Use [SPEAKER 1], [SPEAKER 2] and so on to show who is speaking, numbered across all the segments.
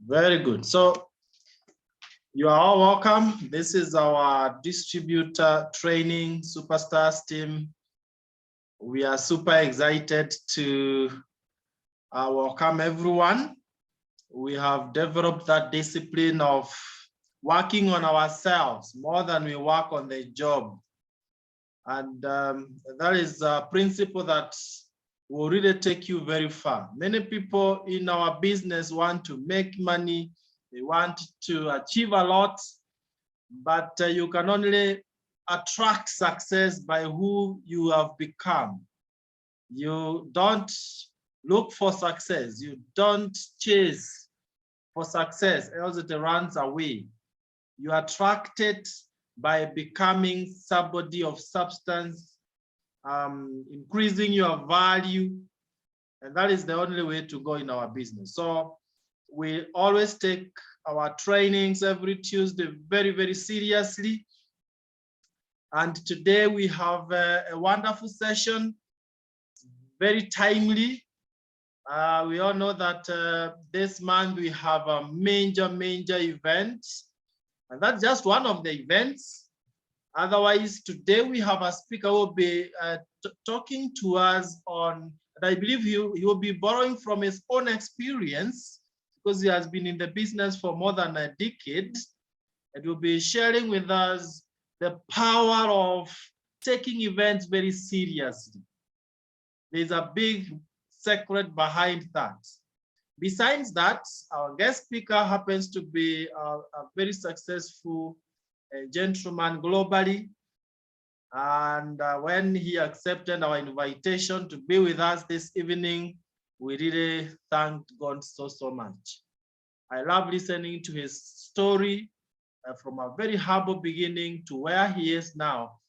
[SPEAKER 1] Very good. So you are all welcome. This is our distributor training superstars team. We are super excited to welcome everyone. We have developed that discipline of working on ourselves more than we work on the job. And that is a principle that will really take you very far. Many people in our business want to make money. They want to achieve a lot, but you can only attract success by who you have become. You don't look for success. You don't chase for success, else it runs away. You are attracted by becoming somebody of substance, increasing your value, and that is the only way to go in our business. So we always take our trainings every Tuesday very, very seriously. And today we have a wonderful session, very timely. We all know that this month we have a major event, and that's just one of the events. Otherwise, today we have a speaker who will be talking to us on, and I believe he will be borrowing from his own experience because he has been in the business for more than a decade. And will be sharing with us the power of taking events very seriously. There's a big secret behind that. Besides that, our guest speaker happens to be a very successful gentleman globally. And when he accepted our invitation to be with us this evening, we really thanked God so much. I love listening to his story from a very humble beginning to where he is now.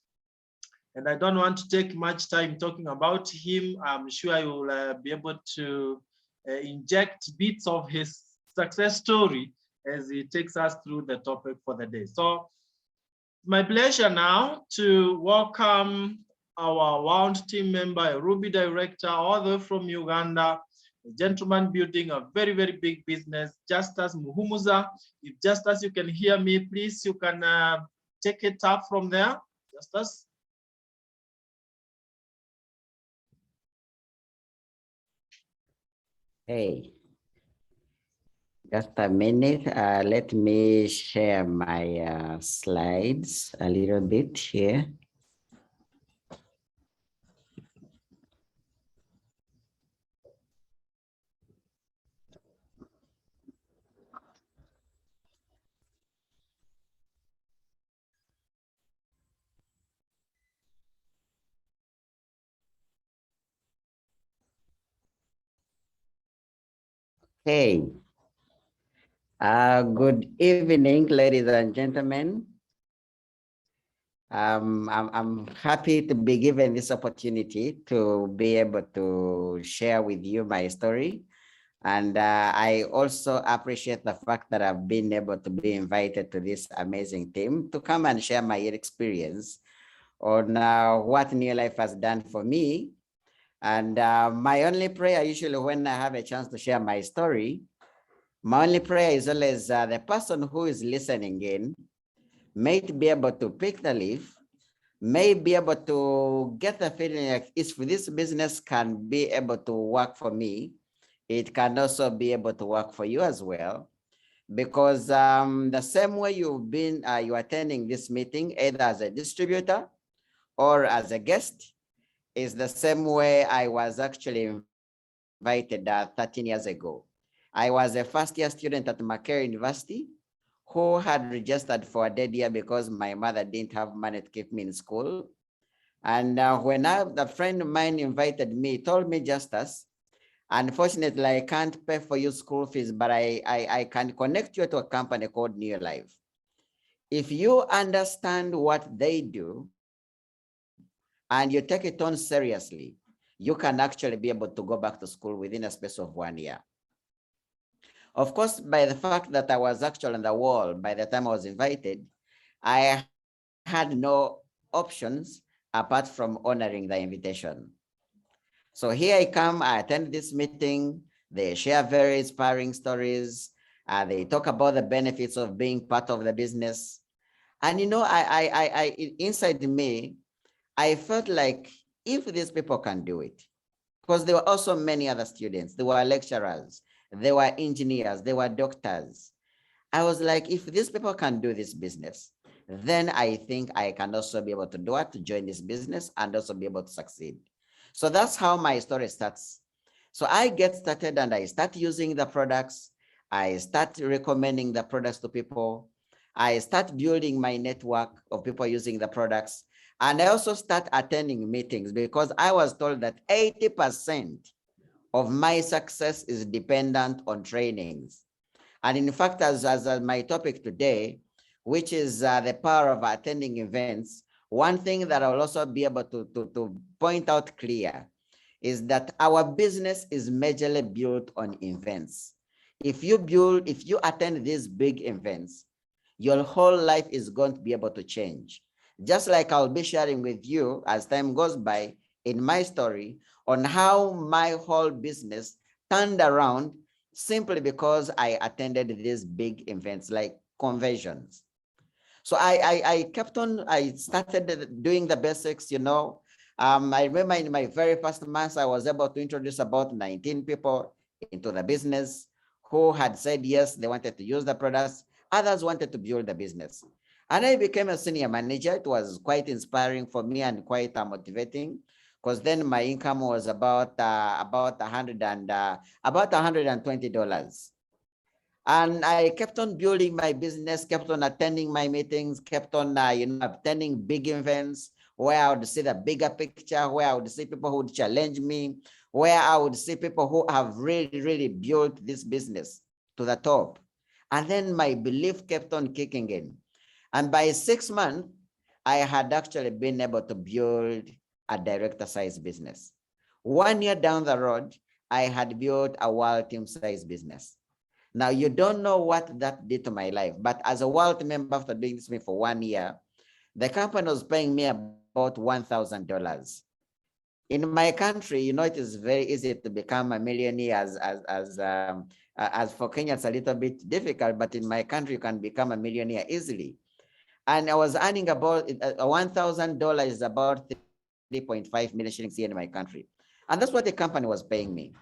[SPEAKER 1] And I don't want to take much time talking about him. I'm sure I will be able to inject bits of his success story as he takes us through the topic for the day. So my pleasure now to welcome our Wound team member, a Ruby director, all the way from Uganda, a gentleman building a very big business, Justus Muhumuza. If Justus, you can hear me, please, you can take it up from there. Justus.
[SPEAKER 2] Hey, just a minute. Let me share my slides a little bit here. Hey, good evening, ladies and gentlemen. I'm happy to be given this opportunity to be able to share with you my story. And I also appreciate the fact that I've been able to be invited to this amazing team to come and share my experience on what New Life has done for me. And my only prayer, usually when I have a chance to share my story, my only prayer is always the person who is listening in may be able to pick the leaf, may be able to get the feeling like if this business can be able to work for me, it can also be able to work for you as well. Because the same way you've been, you attending this meeting, either as a distributor or as a guest, is the same way I was actually invited 13 years ago. I was a first-year student at Makerere University who had registered for a dead year because my mother didn't have money to keep me in school. And when a friend of mine invited me, told me, Justus, unfortunately, I can't pay for your school fees, but I can connect you to a company called New Life. If you understand what they do and you take it on seriously, you can actually be able to go back to school within a space of 1 year. Of course, by the fact that I was actually on the wall by the time I was invited, I had no options apart from honoring the invitation. So here I come, I attend this meeting, they share very inspiring stories, they talk about the benefits of being part of the business. And you know, inside me, I felt like if these people can do it, because there were also many other students, there were lecturers, there were engineers, there were doctors. I was like, if these people can do this business, then I think I can also be able to do it, to join this business and also be able to succeed. So that's how my story starts. So I get started and I start using the products. I start recommending the products to people. I start building my network of people using the products. And I also start attending meetings because I was told that 80% of my success is dependent on trainings. And in fact, as my topic today, which is the power of attending events, one thing that I will also be able to point out clear is that our business is majorly built on events. If you attend these big events, your whole life is going to be able to change. Just like I'll be sharing with you as time goes by in my story on how my whole business turned around simply because I attended these big events like conventions. So I started doing the basics, you know. I remember in my very first month, I was able to introduce about 19 people into the business who had said yes, they wanted to use the products. Others wanted to build the business. And I became a senior manager. It was quite inspiring for me and quite motivating, because then my income was about $120. And I kept on building my business, kept on attending my meetings, kept on attending big events where I would see the bigger picture, where I would see people who would challenge me, where I would see people who have really, really built this business to the top. And then my belief kept on kicking in. And by 6 months, I had actually been able to build a director size business. 1 year down the road, I had built a world team size business. Now, you don't know what that did to my life, but as a world member, after doing this for 1 year, the company was paying me about $1,000. In my country, you know, it is very easy to become a millionaire. As for Kenya, it's a little bit difficult, but in my country, you can become a millionaire easily. And I was earning about $1,000 is about 3.5 million shillings here in my country. And that's what the company was paying me.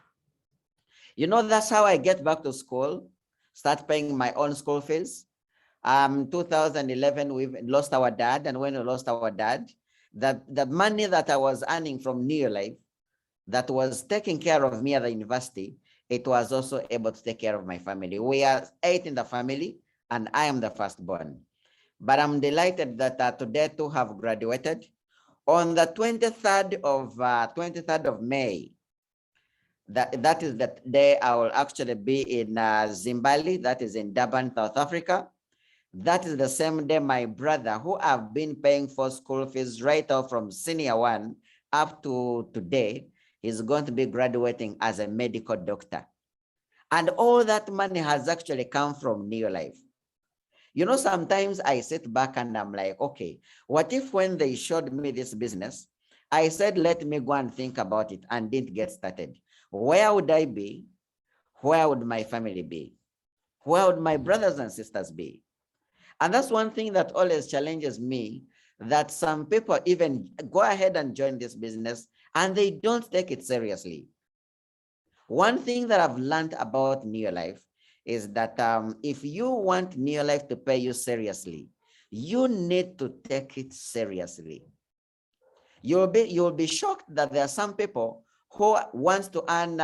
[SPEAKER 2] You know, that's how I get back to school, start paying my own school fees. 2011, we lost our dad. And when we lost our dad, the money that I was earning from New Life that was taking care of me at the university, it was also able to take care of my family. We are 8 in the family, and I am the firstborn. But I'm delighted that today to have graduated. On the 23rd of May, that is the day I will actually be in Zimbabwe, that is in Durban, South Africa. That is the same day my brother, who I've been paying for school fees right off from senior 1 up to today, is going to be graduating as a medical doctor. And all that money has actually come from New Life. You know, sometimes I sit back and I'm like, okay, what if when they showed me this business, I said, let me go and think about it and didn't get started? Where would I be? Where would my family be? Where would my brothers and sisters be? And that's one thing that always challenges me, that some people even go ahead and join this business and they don't take it seriously. One thing that I've learned about Neolife is that if you want Neolife to pay you seriously, you need to take it seriously. You'll be shocked that there are some people who wants to earn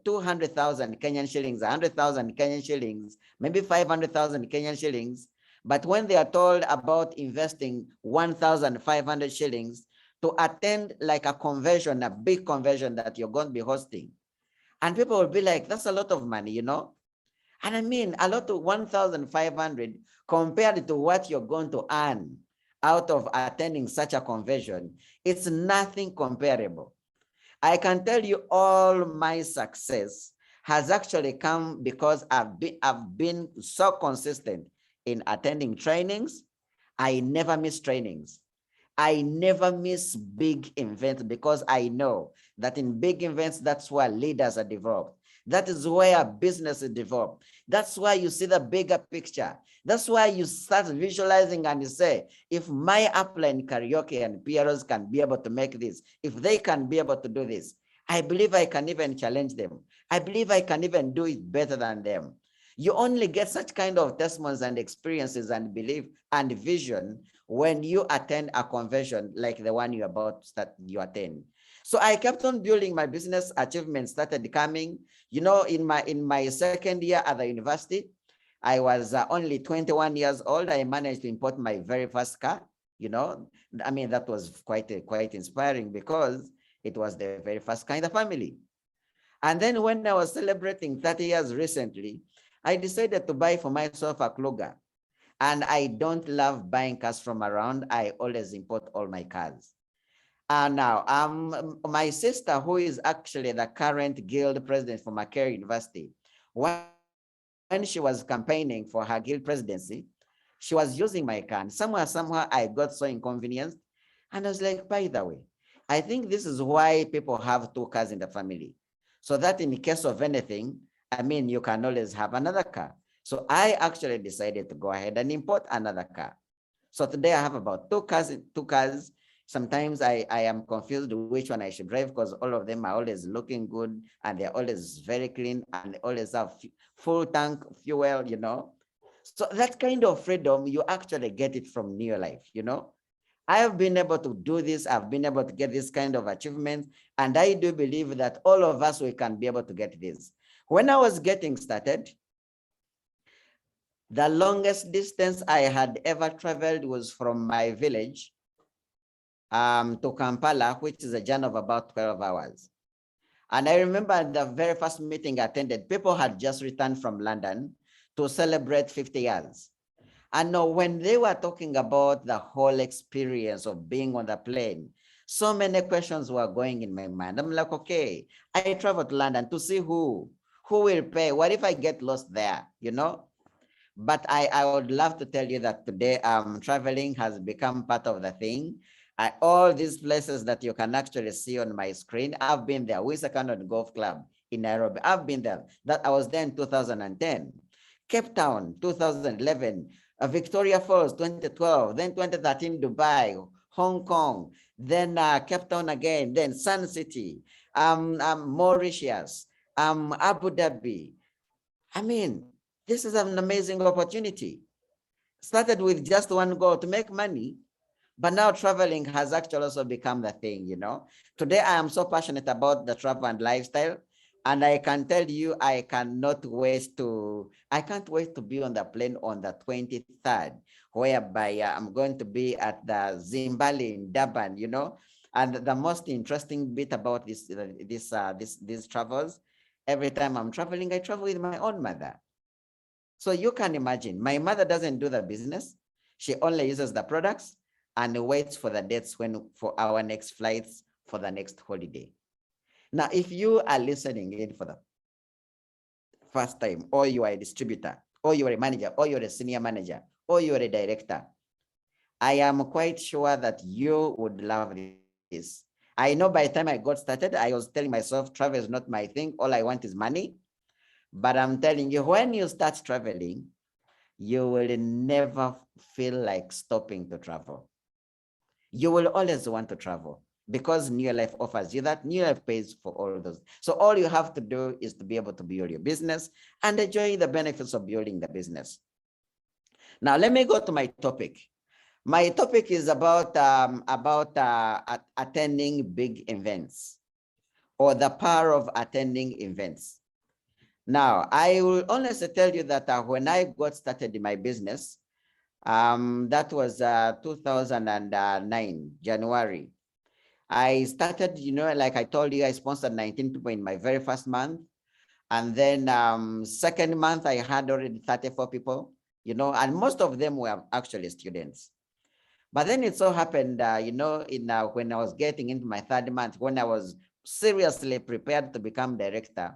[SPEAKER 2] 200,000 Kenyan shillings, 100,000 Kenyan shillings, maybe 500,000 Kenyan shillings. But when they are told about investing 1,500 shillings to attend like a convention, a big convention that you're going to be hosting, and people will be like, that's a lot of money, you know? And I mean, a lot of 1,500 compared to what you're going to earn out of attending such a convention, it's nothing comparable. I can tell you all my success has actually come because I've been so consistent in attending trainings. I never miss trainings. I never miss big events because I know that in big events, that's where leaders are developed. That is where business is developed. That's why you see the bigger picture. That's why you start visualizing and you say, if my upline karaoke and PROs can be able to make this, if they can be able to do this, I believe I can even challenge them. I believe I can even do it better than them. You only get such kind of testimonies and experiences and belief and vision when you attend a convention like the one you're about to start, you attend. So I kept on building. My business achievements started coming. You know, in my second year at the university, I was only 21 years old. I managed to import my very first car. You know, I mean, that was quite inspiring because it was the very first car in the family. And then when I was celebrating 30 years recently, I decided to buy for myself a Kluger. And I don't love buying cars from around. I always import all my cars. Now, my sister, who is actually the current guild president for Makerere University, when she was campaigning for her guild presidency, she was using my car. And somehow I got so inconvenienced. And I was like, by the way, I think this is why people have two cars in the family. So that in case of anything, I mean, you can always have another car. So I actually decided to go ahead and import another car. So today I have about two cars. Sometimes I am confused which one I should drive because all of them are always looking good and they're always very clean and always have full tank fuel, you know. So that kind of freedom, you actually get it from New Life, you know. I have been able to do this. I've been able to get this kind of achievement. And I do believe that all of us, we can be able to get this. When I was getting started, the longest distance I had ever traveled was from my village to Kampala, which is a journey of about 12 hours. And I remember the very first meeting I attended, people had just returned from London to celebrate 50 years. And when they were talking about the whole experience of being on the plane, so many questions were going in my mind. I'm like, okay, I traveled to London to see who will pay? What if I get lost there, you know? But I would love to tell you that today traveling has become part of the thing. All these places that you can actually see on my screen, I've been there. Wissahickon Golf Club in Nairobi, I've been there. That I was there in 2010. Cape Town, 2011. Victoria Falls, 2012. Then 2013, Dubai, Hong Kong. Then Cape Town again. Then Sun City, Mauritius, Abu Dhabi. I mean, this is an amazing opportunity. Started with just one goal to make money, but now traveling has actually also become the thing, you know. Today, I am so passionate about the travel and lifestyle. And I can tell you, I can't wait to be on the plane on the 23rd, whereby I'm going to be at the Zimbabwe in Durban, you know. And the most interesting bit about these travels, every time I'm traveling, I travel with my own mother. So you can imagine, my mother doesn't do the business. She only uses the products and waits for the dates for our next flights for the next holiday. Now, if you are listening in for the first time, or you are a distributor, or you are a manager, or you're a senior manager, or you're a director, I am quite sure that you would love this. I know by the time I got started, I was telling myself, travel is not my thing. All I want is money. But I'm telling you, when you start traveling, you will never feel like stopping to travel. You will always want to travel because New Life offers you that. New Life pays for all those. So all you have to do is to be able to build your business and enjoy the benefits of building the business. Now, let me go to my topic. My topic is about attending big events, or the power of attending events. Now, I will honestly tell you that when I got started in my business, that was 2009, January. I started, you know, like I told you, I sponsored 19 people in my very first month. And then second month, I had already 34 people, you know, and most of them were actually students. But then it so happened, you know, when I was getting into my third month, when I was seriously prepared to become director,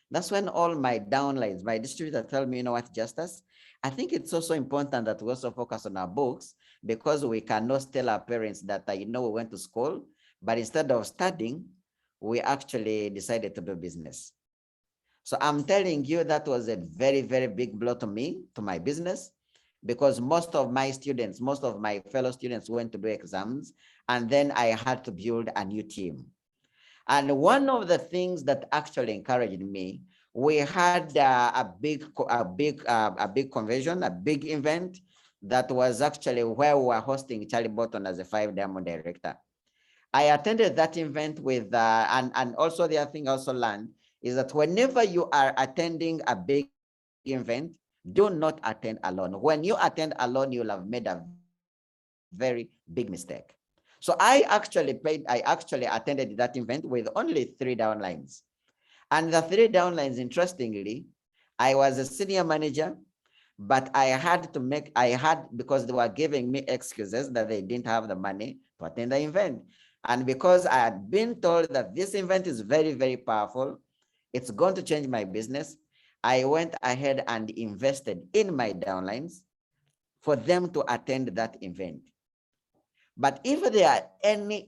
[SPEAKER 2] that's when all my downlines, my distributor tell me, you know what, Justus, I think it's also important that we also focus on our books because we cannot tell our parents that, we went to school, but instead of studying, we actually decided to do business. So I'm telling you, that was a very, very big blow to me, to my business, because most of my students, most of my fellow students went to do exams, and then I had to build a new team. And one of the things that actually encouraged me, we had a big convention, a big event that was actually where we were hosting Charlie Burton as a 5-diamond director. I attended that event with, and also the other thing I also learned is that whenever you are attending a big event, do not attend alone. When you attend alone, you'll have made a very big mistake. So I actually attended that event with only 3 downlines. And the 3 downlines, interestingly, I was a senior manager, but because they were giving me excuses that they didn't have the money to attend the event. And because I had been told that this event is very, very powerful, it's going to change my business, I went ahead and invested in my downlines for them to attend that event. But if there are any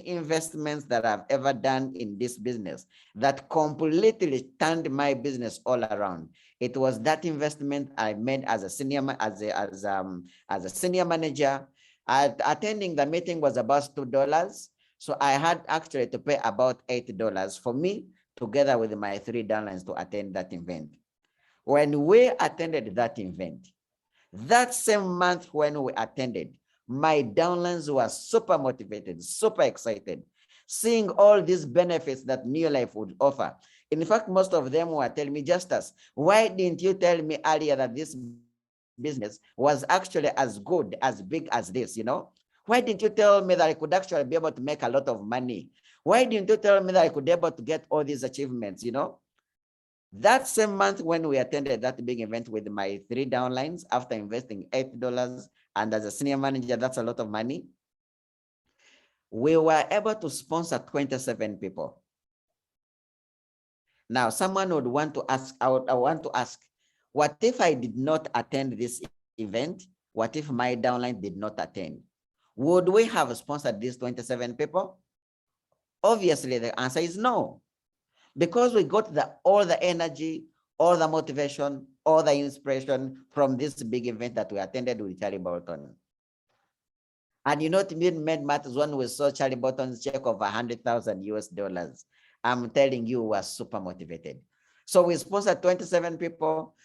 [SPEAKER 2] investments that I've ever done in this business that completely turned my business all around, it was that investment I made as a senior manager. Attending the meeting was about $2, so I had actually to pay about $8 for me, together with my 3 downlines, to attend that event. When we attended that event, that same month when we attended, my downlines were super motivated, super excited, seeing all these benefits that New Life would offer. In fact, most of them were telling me, Justus, why didn't you tell me earlier that this business was actually as good, as big as this, Why didn't you tell me that I could actually be able to make a lot of money? Why didn't you tell me that I could be able to get all these achievements, That same month when we attended that big event with my 3 downlines, after investing $8, and as a senior manager, that's a lot of money, we were able to sponsor 27 people. Now, someone would want to ask, I want to ask, what if I did not attend this event? What if my downline did not attend? Would we have sponsored these 27 people? Obviously, the answer is no. Because we got all the energy, all the motivation, all the inspiration from this big event that we attended with Charlie Burton. And it made matters when we saw Charlie Burton's check of $100,000. I'm telling you, we were super motivated. So we sponsored 27 people.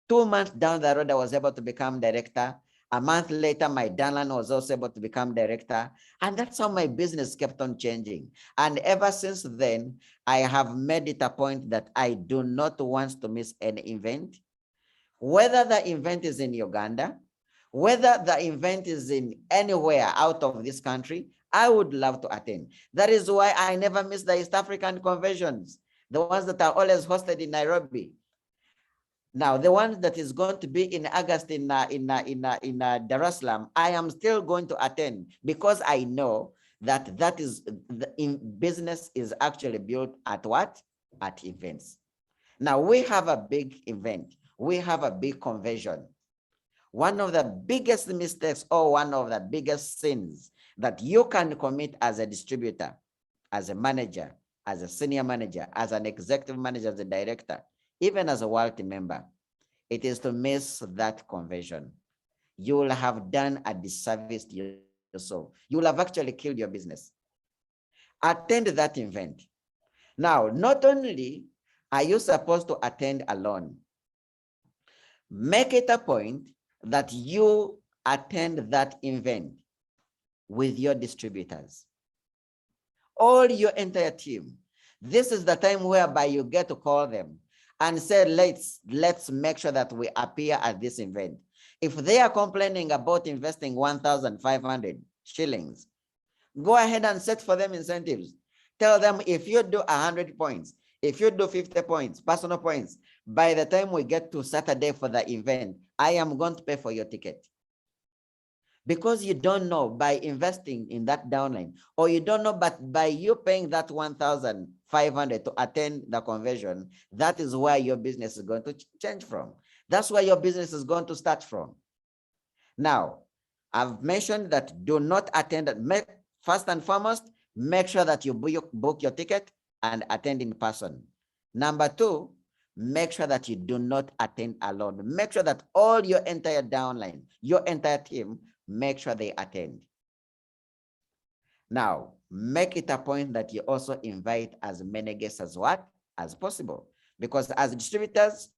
[SPEAKER 2] 2 months down the road, I was able to become director. A month later, my downline was also able to become director. And that's how my business kept on changing. And ever since then, I have made it a point that I do not want to miss any event. Whether the event is in Uganda, whether the event is in anywhere out of this country, I would love to attend. That is why I never miss the East African conventions, the ones that are always hosted in Nairobi. Now, the one that is going to be in August in Dar es Salaam, I am still going to attend, because I know that business is actually built at what? At events. Now, we have a big event. We have a big convention. One of the biggest mistakes, or one of the biggest sins that you can commit as a distributor, as a manager, as a senior manager, as an executive manager, as a director, even as a world team member, it is to miss that convention. You will have done a disservice to yourself. You will have actually killed your business. Attend that event. Now, not only are you supposed to attend alone, make it a point that you attend that event with your distributors, all your entire team. This is the time whereby you get to call them and say, let's make sure that we appear at this event. If they are complaining about investing 1,500 shillings, go ahead and set for them incentives. Tell them, if you do 100 points, if you do 50 points, personal points, by the time we get to Saturday for the event, I am going to pay for your ticket. Because you don't know, by investing in that downline, or you don't know, but by you paying that 1,500 to attend the convention, that is where your business is going to change from. That's where your business is going to start from. Now, I've mentioned that do not attend. First and foremost, make sure that you book your ticket and attend in person. Number two, make sure that you do not attend alone. Make sure that all your entire downline, your entire team, make sure they attend. Now, make it a point that you also invite as many guests as possible. Because as distributors,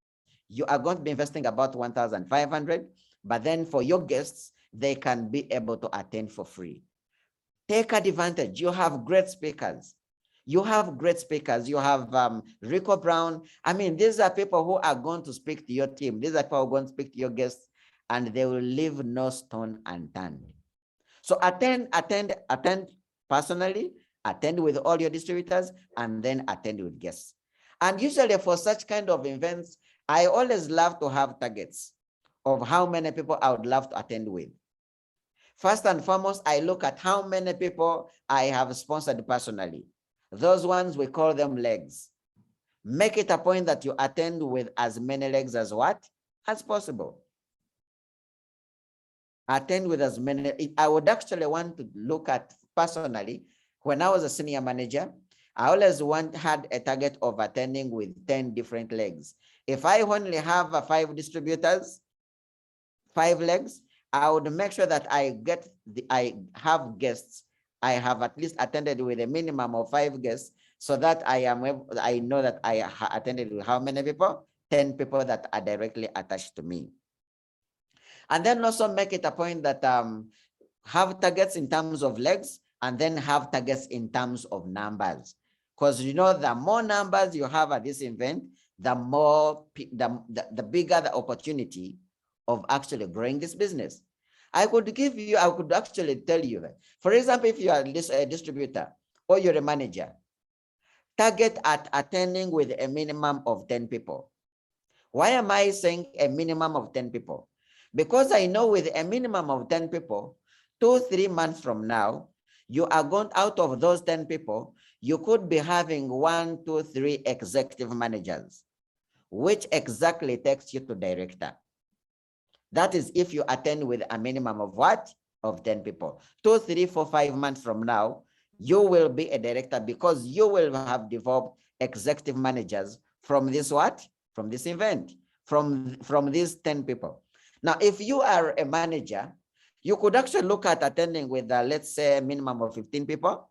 [SPEAKER 2] you are going to be investing about 1,500, but then for your guests, they can be able to attend for free. Take advantage. You have great speakers. You have great speakers. You have Rico Brown. I mean, these are people who are going to speak to your team. These are people who are going to speak to your guests, and they will leave no stone unturned. So attend personally, attend with all your distributors, and then attend with guests. And usually for such kind of events, I always love to have targets of how many people I would love to attend with. First and foremost, I look at how many people I have sponsored personally. Those ones, we call them legs. Make it a point that you attend with as many legs as possible. Attend with as many. I would actually want to look at personally, when I was a senior manager, I always had a target of attending with 10 different legs. If I only have 5 distributors, 5 legs, I would make sure that I have guests. I have at least attended with a minimum of 5 guests, so that I know that I attended with how many people? 10 people that are directly attached to me. And then also make it a point that have targets in terms of legs, and then have targets in terms of numbers. Because you know, the more numbers you have at this event, the the bigger the opportunity of actually growing this business. I could actually tell you that, for example, if you are a distributor or you're a manager, target at attending with a minimum of 10 people. Why am I saying a minimum of 10 people? Because I know with a minimum of 10 people, 2-3 months from now, you are going, out of those 10 people, you could be having 1, 2, 3 executive managers, which exactly takes you to director. That is if you attend with a minimum of what? Of 10 people. 2, 3, 4, 5 months from now, you will be a director, because you will have developed executive managers from this what? From this event, from these 10 people. Now, if you are a manager, you could actually look at attending with, let's say, a minimum of 15 people.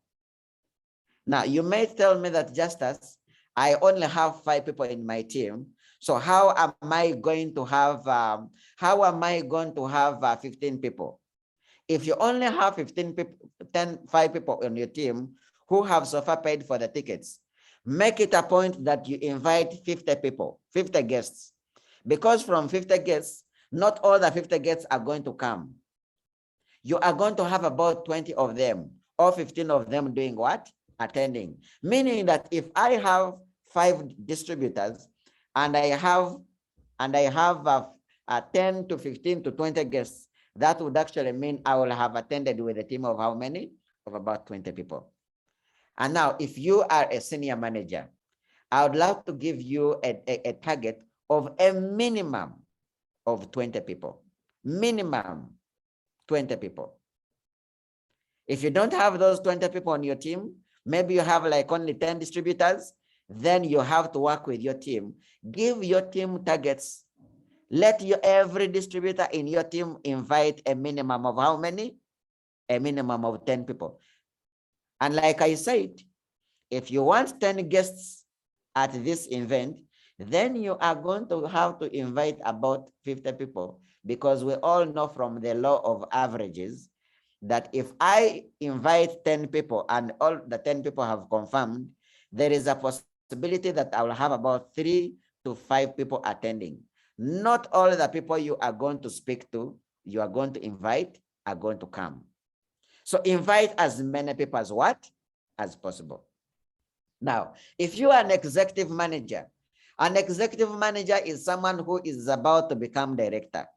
[SPEAKER 2] Now, you may tell me that, Justus, I only have 5 people in my team. So how am I going to have 15 people? If you only have 15 people, 5 people on your team who have so far paid for the tickets, make it a point that you invite 50 people, 50 guests, because from 50 guests, not all the 50 guests are going to come. You are going to have about 20 of them, or 15 of them doing what? Attending. Meaning that if I have 5 distributors and I have 10 to 15 to 20 guests, that would actually mean I will have attended with a team of how many? Of about 20 people. And now, if you are a senior manager, I would love to give you a target of a minimum of 20 people. Minimum 20 people. If you don't have those 20 people on your team, maybe you have like only 10 distributors, then you have to work with your team. Give your team targets. Let every distributor in your team invite a minimum of how many? A minimum of 10 people. And like I said, if you want 10 guests at this event, then you are going to have to invite about 50 people, because we all know from the law of averages that if I invite 10 people and all the 10 people have confirmed, there is a possibility that I will have about 3 to 5 people attending. Not all the people you are going to speak to, you are going to invite, are going to come. So invite as many people as what? As possible. Now, if you are an executive manager is someone who is about to become director.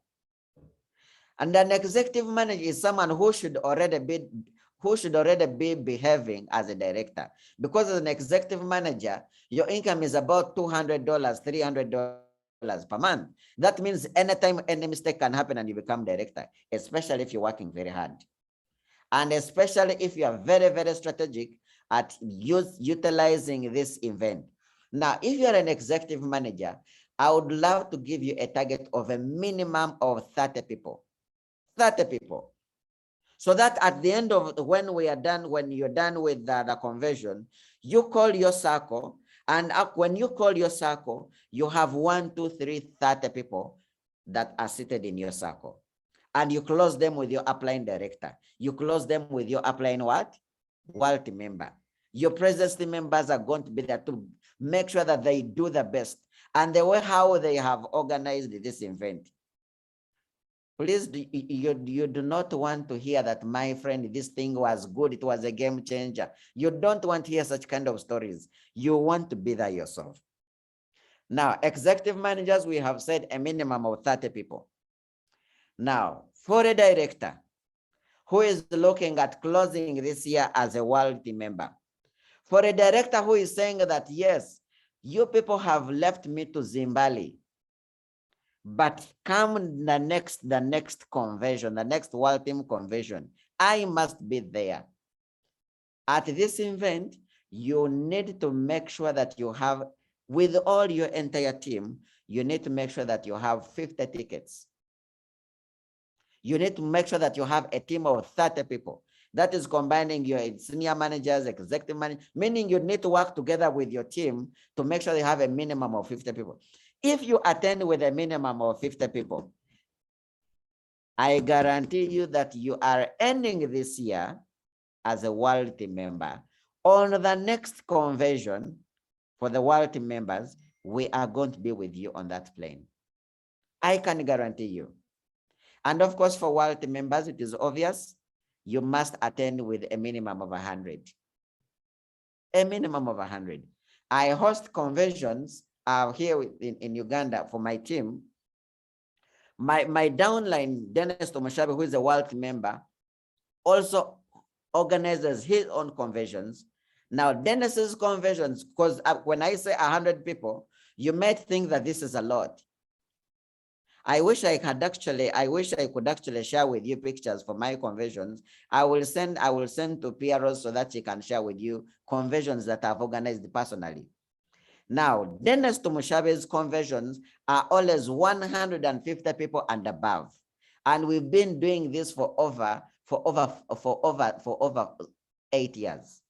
[SPEAKER 2] And an executive manager is someone who should already be behaving as a director. Because as an executive manager, your income is about $200, $300 per month. That means anytime any mistake can happen and you become director, especially if you're working very hard. And especially if you are very, very strategic at utilizing this event. Now, if you're an executive manager, I would love to give you a target of a minimum of 30 people. 30 people. So that at the end of when we are done, when you're done with the conversion, you call your circle, and when you call your circle, you have 1, 2, 3, 30 people that are seated in your circle. And you close them with your upline director. You close them with your upline what? World team member. Your presence team members are going to be there to make sure that they do the best. And the way how they have organized this event. Please, you do not want to hear that, my friend, this thing was good, it was a game changer. You don't want to hear such kind of stories. You want to be there yourself. Now, executive managers, we have said a minimum of 30 people. Now, for a director who is looking at closing this year as a world team member, for a director who is saying that, yes, you people have left me to Zimbabwe, but come the next convention, the next world team convention, I must be there. At this event, you need to make sure that you have, with all your entire team, you need to make sure that you have 50 tickets. You need to make sure that you have a team of 30 people. That is combining your senior managers, executive managers, meaning you need to work together with your team to make sure you have a minimum of 50 people. If you attend with a minimum of 50 people, I guarantee you that you are ending this year as a world team member. On the next convention for the world team members, we are going to be with you on that plane. I can guarantee you. And of course, for world team members, it is obvious, you must attend with a minimum of 100. A minimum of 100. I host conventions here in Uganda for my team. My downline, Dennis Tomashabe, who is a world member, also organizes his own conventions. Now, Dennis's conventions, because when I say 100 people, you might think that this is a lot. I wish I could actually share with you pictures for my conventions. I will send to PROs so that she can share with you conventions that I've organized personally. Now, Dennis Tumushabe's conventions are always 150 people and above. And we've been doing this for over 8 years.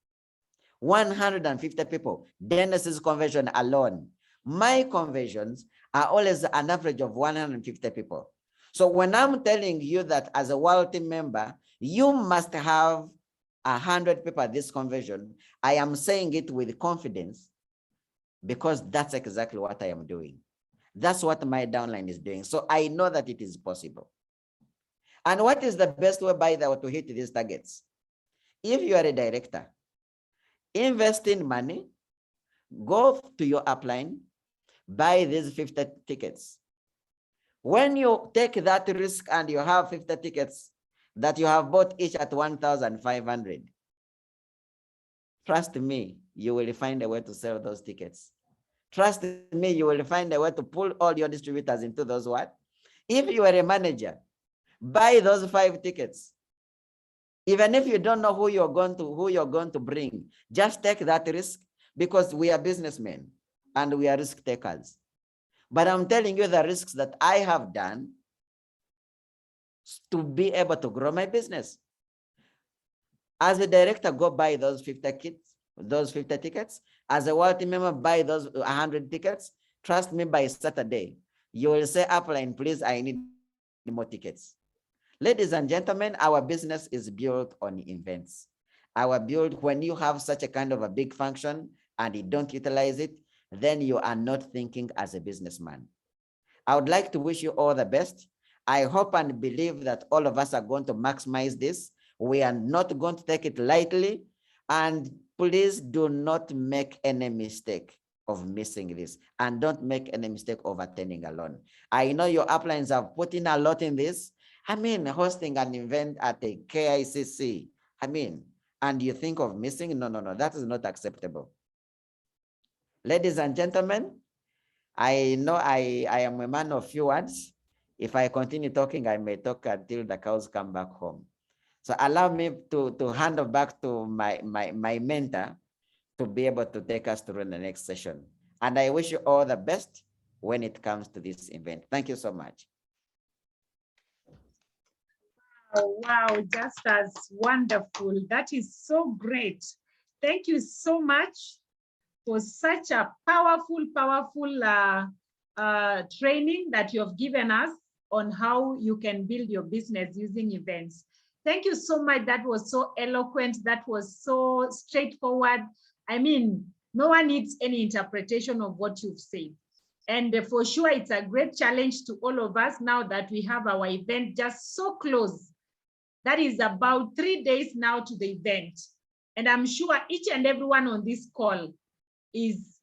[SPEAKER 2] 150 people, Dennis's convention alone. My conventions are always an average of 150 people. So when I'm telling you that as a world team member, you must have 100 people at this convention, I am saying it with confidence because that's exactly what I am doing. That's what my downline is doing. So I know that it is possible. And what is the best way by the way to hit these targets? If you are a director, invest in money, go to your upline, buy these 50 tickets. When you take that risk and you have 50 tickets that you have bought each at 1,500, trust me, you will find a way to sell those tickets. Trust me, you will find a way to pull all your distributors into those what? If you are a manager, buy those 5 tickets. Even if you don't know who you're going to bring, just take that risk because we are businessmen and we are risk takers. But I'm telling you the risks that I have done to be able to grow my business. As a director, go buy those 50 tickets. As a world team member, buy those 100 tickets. Trust me, by Saturday, you will say, upline, please, I need more tickets. Ladies and gentlemen, our business is built on events. When you have such a kind of a big function and you don't utilize it, then you are not thinking as a businessman. I would like to wish you all the best. I hope and believe that all of us are going to maximize this. We are not going to take it lightly. And please do not make any mistake of missing this. And don't make any mistake of attending alone. I know your uplines have put in a lot in this. I mean, hosting an event at a KICC. And you think of missing? No, that is not acceptable. Ladies and gentlemen, I know I am a man of few words. If I continue talking, I may talk until the cows come back home. So allow me to hand back to my mentor to be able to take us through the next session. And I wish you all the best when it comes to this event. Thank you so much.
[SPEAKER 3] Oh, wow, Justus, wonderful. That is so great. Thank you so much for such a powerful training that you have given us on how you can build your business using events. Thank you so much. That was so eloquent. That was so straightforward. I mean, no one needs any interpretation of what you've said. And for sure, it's a great challenge to all of us now that we have our event just so close. That is about 3 days now to the event. And I'm sure each and everyone on this call is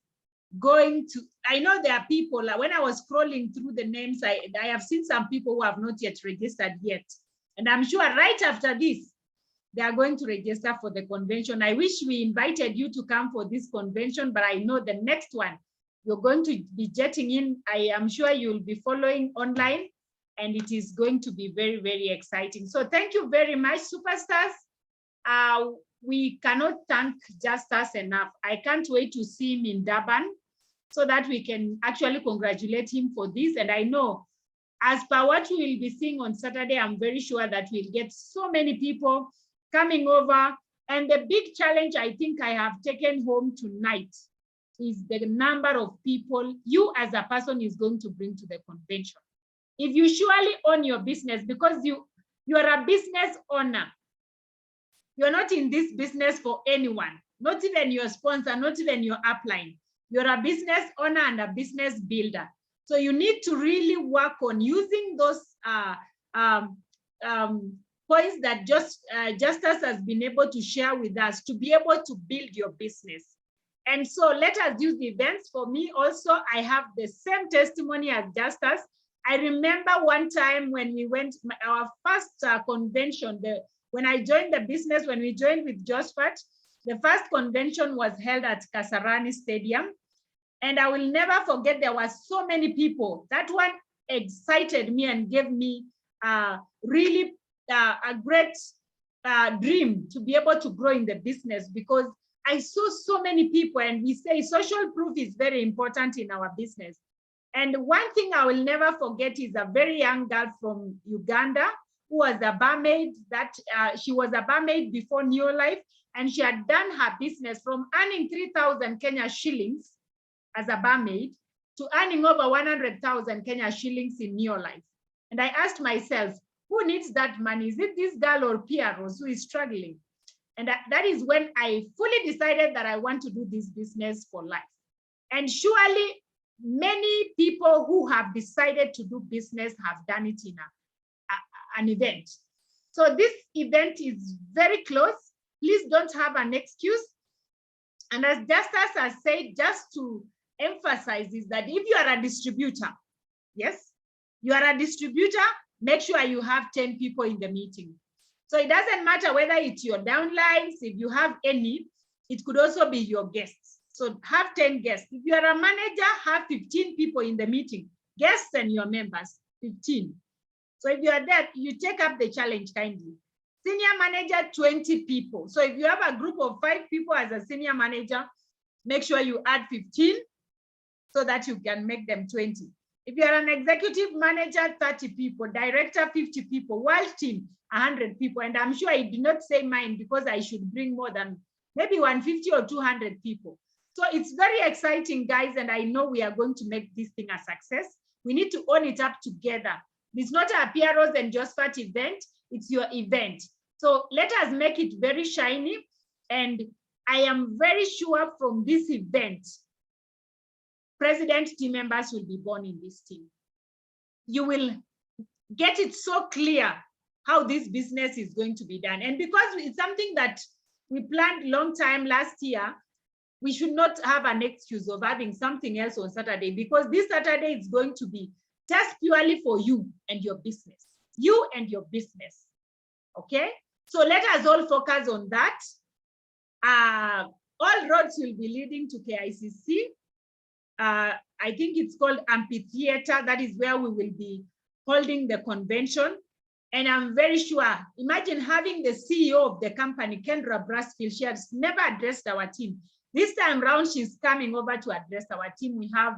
[SPEAKER 3] going to, I know there are people, when I was scrolling through the names, I have seen some people who have not yet registered yet. And I'm sure right after this, they are going to register for the convention. I wish we invited you to come for this convention, but I know the next one, you're going to be jetting in. I am sure you'll be following online, and it is going to be very, very exciting. So thank you very much, superstars. We cannot thank Justus enough. I can't wait to see him in Durban so that we can actually congratulate him for this. And I know, as per what we will be seeing on Saturday, I'm very sure that we'll get so many people coming over. And the big challenge I think I have taken home tonight is the number of people you as a person is going to bring to the convention. If you surely own your business, because you are a business owner, you're not in this business for anyone, not even your sponsor, not even your upline. You're a business owner and a business builder. So you need to really work on using those points that Justus has been able to share with us to be able to build your business. And so let us use the events. For me also, I have the same testimony as Justus. I remember one time when we went, our first convention, when I joined the business, when we joined with Josphat, the first convention was held at Kasarani Stadium. And I will never forget, there were so many people. That one excited me and gave me really a great dream to be able to grow in the business, because I saw so many people, and we say social proof is very important in our business. And one thing I will never forget is a very young girl from Uganda who was a barmaid. She was a barmaid before Neolife, and she had done her business from earning 3,000 Kenya shillings as a barmaid to earning over 100,000 Kenya shillings in Neolife. And I asked myself, who needs that money? Is it this girl or Piaros who is struggling? And that is when I fully decided that I want to do this business for life. And surely many people who have decided to do business have done it in an event. So this event is very close. Please don't have an excuse. And as Justus has said, just to emphasize is that if you are a distributor, yes, you are a distributor, make sure you have 10 people in the meeting. So it doesn't matter whether it's your downlines, if you have any, it could also be your guests. So have 10 guests. If you are a manager, have 15 people in the meeting, guests and your members, 15. So if you are there, you take up the challenge kindly. Senior manager, 20 people. So if you have a group of 5 people as a senior manager, make sure you add 15 so that you can make them 20. If you are an executive manager, 30 people, director, 50 people, world team, 100 people. And I'm sure I did not say mine because I should bring more than maybe 150 or 200 people. So it's very exciting, guys. And I know we are going to make this thing a success. We need to own it up together. It's not a Piaros and Josphat event, it's your event. So let us make it very shiny. And I am very sure from this event, president team members will be born in this team. You will get it so clear how this business is going to be done. And because it's something that we planned long time last year, we should not have an excuse of having something else on Saturday, because this Saturday is going to be just purely for you and your business. You and your business, okay? So let us all focus on that. All roads will be leading to KICC. I I think it's called amphitheater. That is where we will be holding the convention. And I'm very sure, imagine having the CEO of the company, Kendra Brasfield. She has never addressed our team. This time round, she's coming over to address our team. We have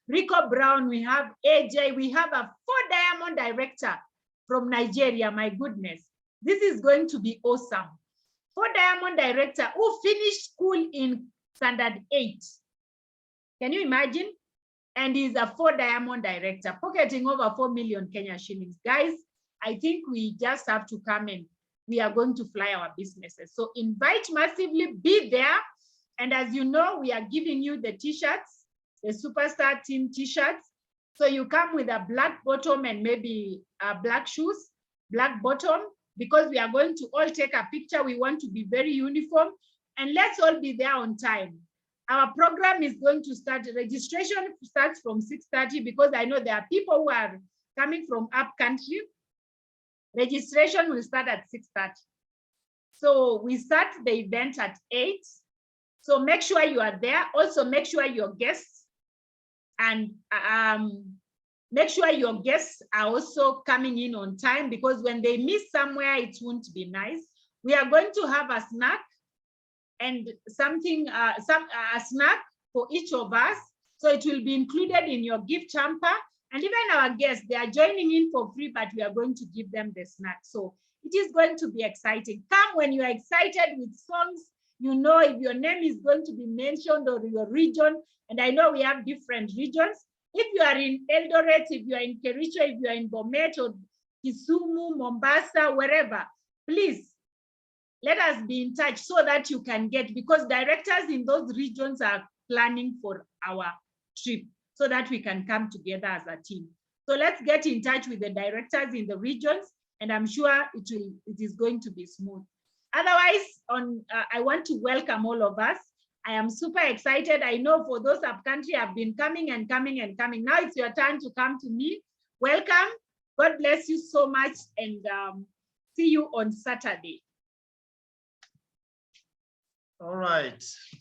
[SPEAKER 3] Rico Brown, we have AJ, we have a 4-diamond director from Nigeria. My goodness, this is going to be awesome. 4-diamond director who finished school in standard 8. Can you imagine? And he's a 4-diamond director, pocketing over 4 million Kenya shillings. Guys, I think we just have to come in. We are going to fly our businesses. So invite massively, be there. And as you know, we are giving you the t-shirts, the superstar team t-shirts. So you come with a black bottom and maybe black shoes, black bottom, because we are going to all take a picture. We want to be very uniform, and let's all be there on time. Our program is going to start, registration starts from 6:30 because I know there are people who are coming from up country. Registration will start at 6:30. So we start the event at 8. So make sure you are there. Also make sure your guests and make sure your guests are also coming in on time, because when they miss somewhere, it won't be nice. We are going to have a snack and something, a snack for each of us. So it will be included in your gift hamper. And even our guests, they are joining in for free, but we are going to give them the snack. So it is going to be exciting. Come when you are excited with songs, you know, if your name is going to be mentioned or your region. And I know we have different regions. If you are in Eldoret, if you are in Kericho, if you are in Bomet or Kisumu, Mombasa, wherever, please let us be in touch so that you can get, because directors in those regions are planning for our trip so that we can come together as a team. So let's get in touch with the directors in the regions, and I'm sure it is going to be smooth. Otherwise, I want to welcome all of us. I am super excited. I know for those up-country have been coming and coming and coming. Now it's your turn to come to me. Welcome. God bless you so much, and see you on Saturday.
[SPEAKER 1] All right.